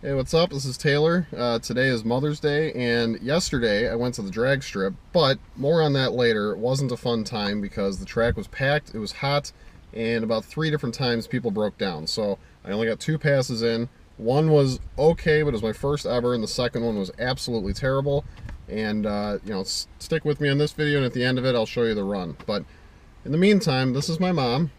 Hey, what's up? This is Taylor. Today is Mother's Day, and yesterday I went to the drag strip, but more on that later. It wasn't a fun time because the track was packed, it was hot, and about 3 different times people broke down. So I only got 2 passes in. One was okay, but it was my first ever, and the second one was absolutely terrible. And, stick with me on this video, and at the end of it, I'll show you the run. But in the meantime, this is my mom,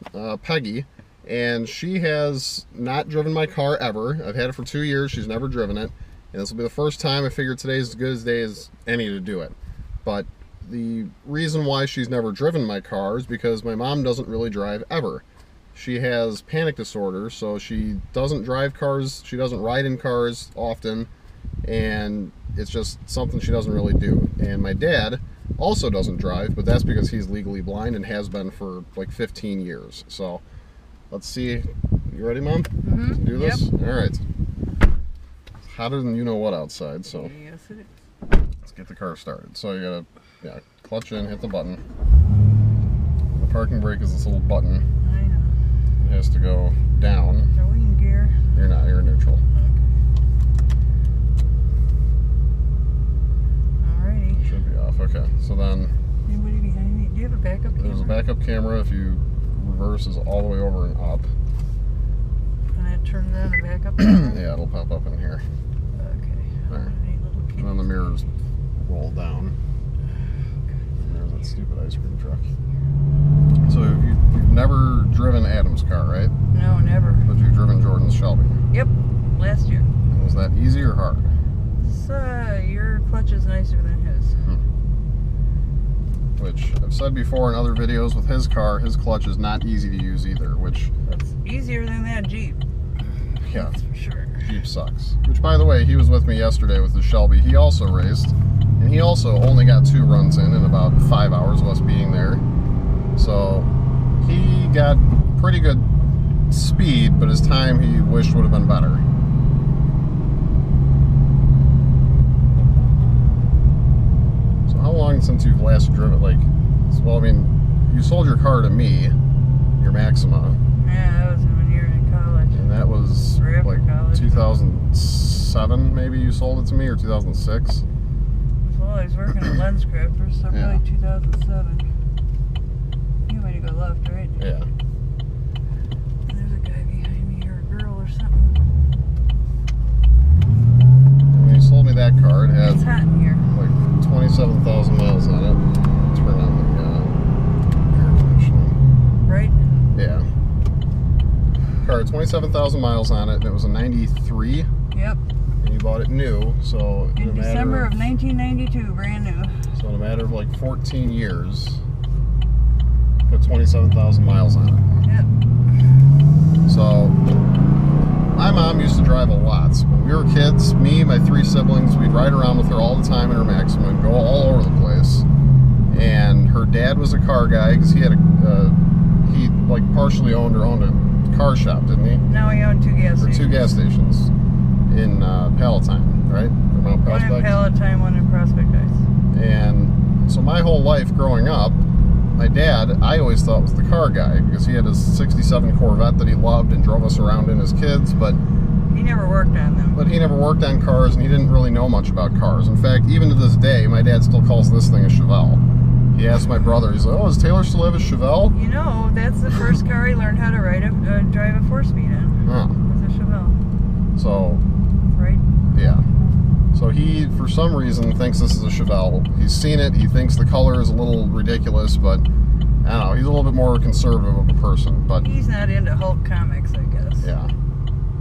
Peggy. And she has not driven my car ever. I've had it for 2 years. She's never driven it. And this will be the first time. I figured today's as good a day as any to do it. But the reason why she's never driven my car is because my mom doesn't really drive ever. She has panic disorder, so she doesn't drive cars. She doesn't ride in cars often. And it's just something she doesn't really do. And my dad also doesn't drive, but that's because he's legally blind and has been for like 15 years. So let's see. You ready, Mom? Mm-hmm. To do this? Yep. All right. It's hotter than you know what outside, so Yes, it is. let's get the car started. So you gotta, clutch in, hit the button. The parking brake is this little button. I know. It has to go down. Are we in gear? You're not. You're neutral. Alrighty. Should be off. Okay. So then Anybody behind me? Do you have a backup camera? there's a backup camera. If you reverse, is all the way over and up. And that turns on the backup camera? Yeah, it'll pop up in here. Okay. There. Any little And then the mirrors roll down. And there's that stupid ice cream truck. So you've never driven Adam's car, right? No, never. But you've driven Jordan's Shelby. Yep. Last year. Was that easy or hard? Your clutch is nicer than his. Which I've said before in other videos with his car, his clutch is not easy to use either, which... It's easier than that Jeep. Yeah. That's for sure. Jeep sucks. Which, by the way, he was with me yesterday with the Shelby. He also raced, and he also only got 2 runs in about 5 hours of us being there. So he got pretty good speed, but his time he wished would have been better. So how long since you've last driven? Well, I mean, you sold your car to me, your Maxima. Yeah, that was when you were in college. And that was Right after like college. 2007, maybe you sold it to me, or 2006. Well, I was working at Lens Crafters, so Yeah. probably 2007. You might have go left, right? Yeah. There's a guy behind me, or a girl or something. And when you sold me that car, it had It's hot in here. like 27,000 miles on it. Turn on the air conditioning. Right? Yeah. Car had 27,000 miles on it, and it was a 93. Yep. And you bought it new, so In December of 1992, brand new. So in a matter of like 14 years, put 27,000 miles on it. Yep. So my mom used to drive a lot. When we were kids, me, my 3 siblings, we'd ride around with her all the time in her Maxima and go all over the place. And her dad was a car guy because he had he like partially owned a car shop, didn't he? Now we own 2 gas Or stations. 2 gas stations in Palatine, right? Or Mount One Prospect. in Palatine, one in Prospect Heights. And so my whole life growing up, my dad, I always thought was the car guy because he had his 67 Corvette that he loved and drove us around in as kids, but He never worked on them. he never worked on cars and he didn't really know much about cars. In fact, even to this day, my dad still calls this thing a Chevelle. He asked my brother, he's like, "Oh, does Taylor still have a Chevelle?" You know, that's the first car he learned how to drive a 4-speed in. Huh. Was a Chevelle. So, Right? yeah. So he, for some reason, thinks this is a Chevelle. He's seen it. He thinks the color is a little ridiculous, but I don't know. He's a little bit more conservative of a person. But He's not into Hulk comics, I guess. yeah.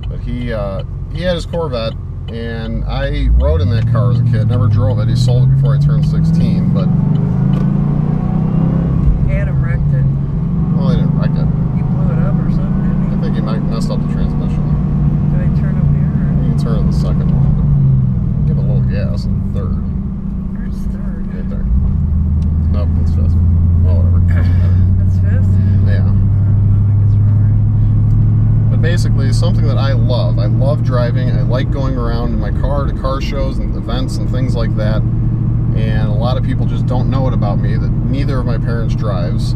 But he had his Corvette, and I rode in that car as a kid. Never drove it. He sold it before I turned 16. But Adam wrecked it. well, they didn't wreck it. He blew it up or something, didn't he? I think he might messed up the transmission. Did I turn up here? You can turn it the second one, but give it a little gas in third. Where's third? Right there. Nope, that's fifth. Oh, whatever. Doesn't matter. That's fifth? Yeah. I guess we're alright. But basically, it's something that I love. I love driving. I like going around in my car to car shows and events and things like that. And a lot of people just don't know it about me, that neither of my parents drives.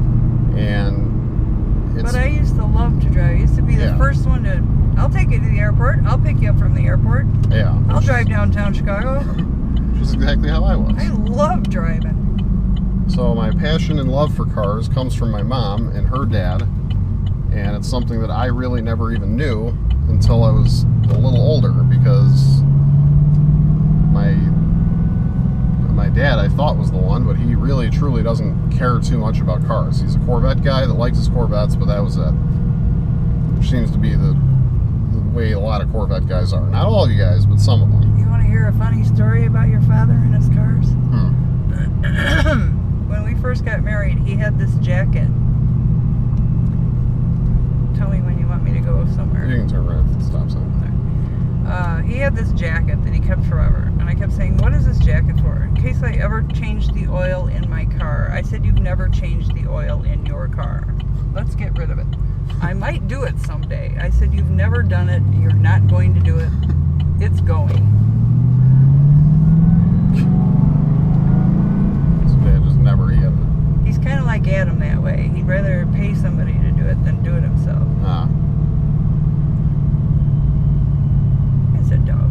And it's... But I used to love to drive. I used to be the Yeah. first one to... I'll take you to the airport. I'll pick you up from the airport. downtown Chicago. Which is exactly how I was. I love driving. So my passion and love for cars comes from my mom and her dad, and it's something that I really never even knew until I was a little older, because my dad I thought was the one, but he really truly doesn't care too much about cars. He's a Corvette guy that likes his Corvettes, but that was it. Which seems to be the way a lot of Corvette guys are. Not all of you guys, but some of them. You want to hear a funny story about your father and his cars? When we first got married, he had this jacket. Tell me when you want me to go somewhere. You can turn right at the stop sign. He had this jacket that he kept forever, and I kept saying, what is this jacket for? In case I ever changed the oil in my car. I said, you've never changed the oil in your car. Let's get rid of it. I might do it someday. I said, you've never done it. You're not going to do it. It's going. So dad just never had it. He's kind of like Adam that way. He'd rather pay somebody to do it than do it himself. Ah. It's a dog.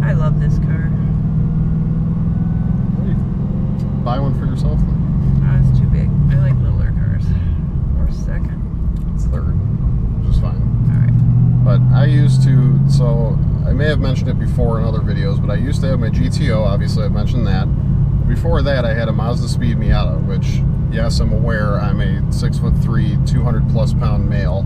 I love this car. Buy one for yourself then? Oh, it's too big. I like littler cars. Or second. It's third, which is fine. Alright. But I used to, so I may have mentioned it before in other videos, but I used to have my GTO, obviously I've mentioned that. Before that, I had a Mazda Speed Miata, which, yes, I'm aware I'm a 6'3", 200+ pound male,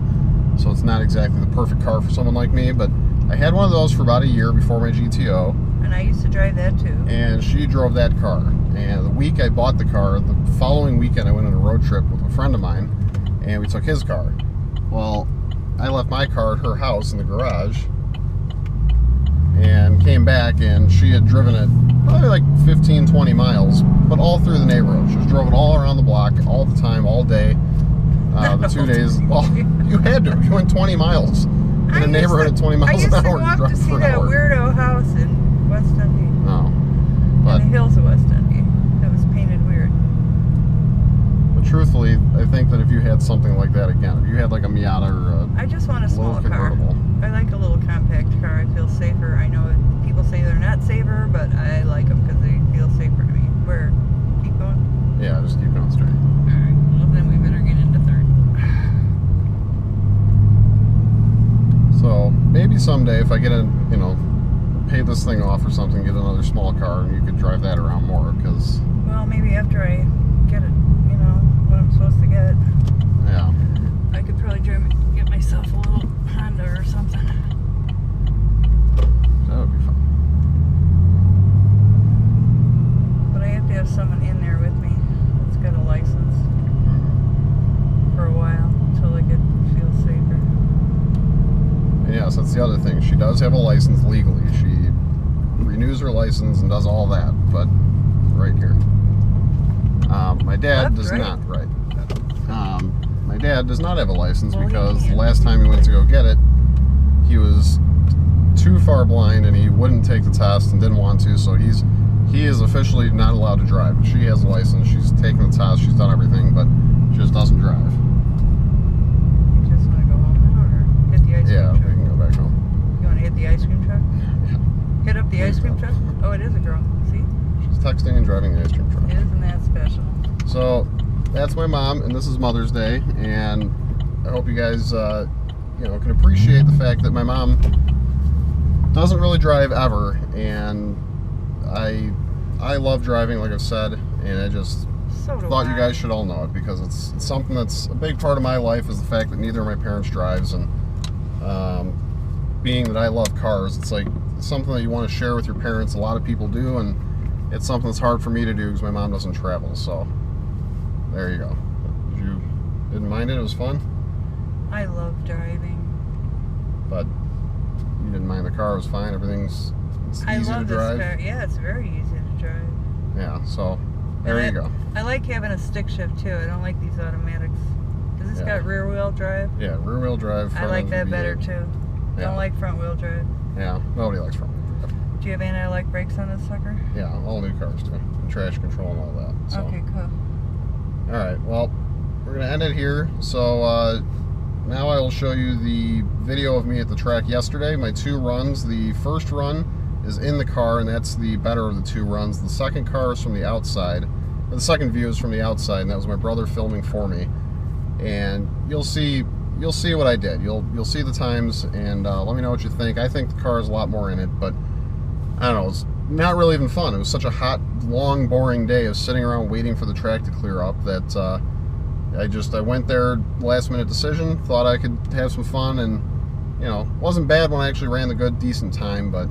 so it's not exactly the perfect car for someone like me, but I had one of those for about a year before my GTO. And I used to drive that too. And she drove that car. And the week I bought the car, the following weekend I went on a road trip with a friend of mine, and we took his car. Well, I left my car at her house in the garage, and came back, and she had driven it probably like 15, 20 miles, but all through the neighborhood. She just drove it all around the block, all the time, all day. The 2 days, well, you had to. You went 20 miles in a neighborhood at 20 miles an hour. I used to walk to see that weirdo house in West Dundee. Oh. But, in the hills of West Dundee. That was painted weird. But truthfully, I think that if you had something like that again, if you had like a Miata or a I just want a small car. convertible. I like a little compact car. I feel safer. I know people say they're not safer, but I like them because they feel safer to me. Where? Keep going? Yeah, just keep going straight. Alright, well then we better get into third. So maybe someday if I get a, pay this thing off or something, get another small car, and you could drive that around more, because... Well, maybe after I get it, what I'm supposed to get. Yeah. I could probably get myself a little Honda or something. That would be fun. But I have to have someone in there with me that's got a license for a while until I feel safer. And yes, that's the other thing. She does have a license legally. She renews her license and does all that, but right here. My dad does not. Right. My dad does not have a license because the last time he went to go get it, he was too far blind and he wouldn't take the test and didn't want to, so he is officially not allowed to drive. She has a license, she's taken the test, she's done everything, but she just doesn't drive. You just want to go home now, or hit the ice cream truck? Yeah, we can go back home. You want to hit the ice cream truck? Yeah. Hit up the ice cream truck? Oh, it is a girl. See? She's texting and driving the ice cream truck. Isn't that special? So, that's my mom, and this is Mother's Day, and I hope you guys, can appreciate the fact that my mom doesn't really drive ever, and I love driving, like I've said, and I just thought you guys should all know it, because it's something that's a big part of my life, is the fact that neither of my parents drives, and being that I love cars, it's like something that you want to share with your parents. A lot of people do, and it's something that's hard for me to do because my mom doesn't travel, so there you go. You didn't mind it? It was fun? I love driving. But you didn't mind the car? It was fine? It's easy to drive? This car. Yeah, it's very easy to drive. Yeah, so there you go. I like having a stick shift too. I don't like these automatics. Does this got rear wheel drive? Yeah, rear wheel drive. I like that better too. I don't like front wheel drive. Yeah, nobody likes front wheel drive. Do you have anti-lock brakes on this sucker? Yeah, all new cars do. And trash control and all that. So. Okay, cool. Alright, well, we're going to end it here. So, now I will show you the video of me at the track yesterday. My 2 runs. The first run is in the car, and that's the better of the 2 runs. The second car is from the outside. The second view is from the outside, and that was my brother filming for me. And you'll see what I did. You'll see the times, and let me know what you think. I think the car has a lot more in it, but I don't know. It's not really even fun. It was such a hot, long, boring day of sitting around waiting for the track to clear up that I went there, last minute decision. Thought I could have some fun, and wasn't bad when I actually ran the good, decent time, but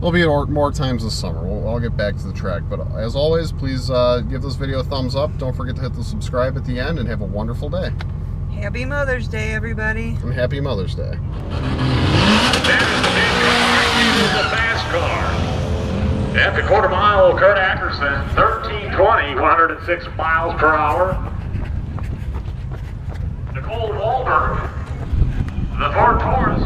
there'll be more times this summer. I'll get back to the track. But as always, please give this video a thumbs up. Don't forget to hit the subscribe at the end, and have a wonderful day. Happy Mother's Day, everybody. And happy Mother's Day. The fast car. At the quarter mile, Kurt Ackerson, 13:20, 106 miles per hour. Nicole Wahlberg, the Ford Taurus,